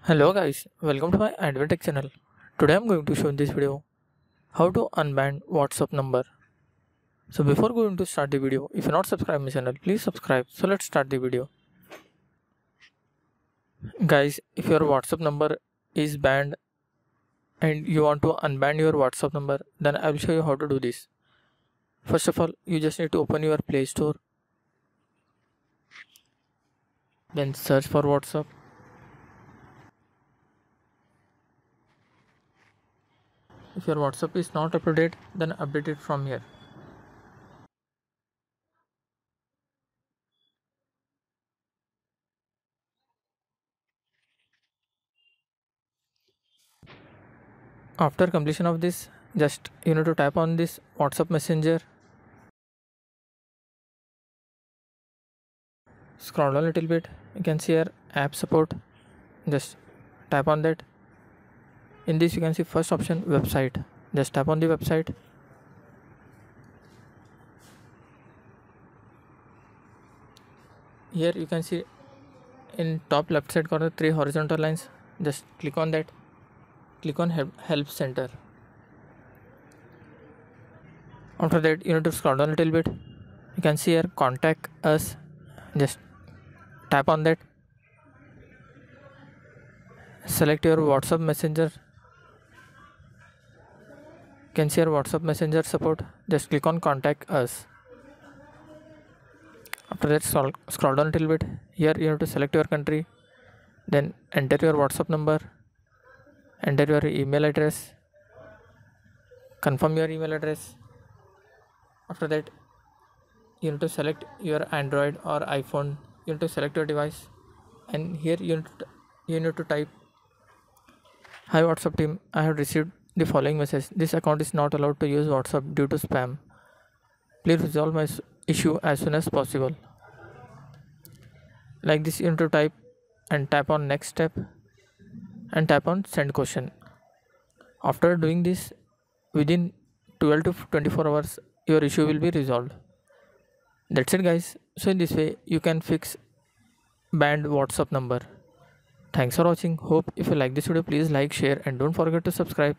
Hello guys, welcome to my AndWin Tech channel. Today I'm going to show in this video how to unban WhatsApp number. So before going to start the video, if you're not subscribed my channel, please subscribe. So let's start the video. Guys, if your WhatsApp number is banned and you want to unban your WhatsApp number, then I will show you how to do this. First of all, you just need to open your Play Store, then search for WhatsApp. If your WhatsApp is not up to date, then update it from here. After completion of this, just you need to tap on this WhatsApp Messenger. Scroll down a little bit, you can see here app support. Just tap on that. In this you can see first option website. Just tap on the website. Here you can see in top left side corner 3 horizontal lines. Just click on that. Click on help center. After that you need to scroll down a little bit. You can see here contact us. Just tap on that. Select your WhatsApp Messenger. You can see here WhatsApp Messenger support. Just click on contact us. After that scroll down a little bit. Here you have to select your country, then enter your WhatsApp number, enter your email address, confirm your email address. After that you need to select your Android or iPhone. You need to select your device, and here you need to type, "Hi WhatsApp team, I have received the following message. This account is not allowed to use WhatsApp due to spam. Please resolve my issue as soon as possible." Like this you need to type and tap on next step and tap on send question. After doing this, within 12 to 24 hours your issue will be resolved. That's it guys. So in this way you can fix banned WhatsApp number. Thanks for watching. Hope if you like this video, please like, share and don't forget to subscribe.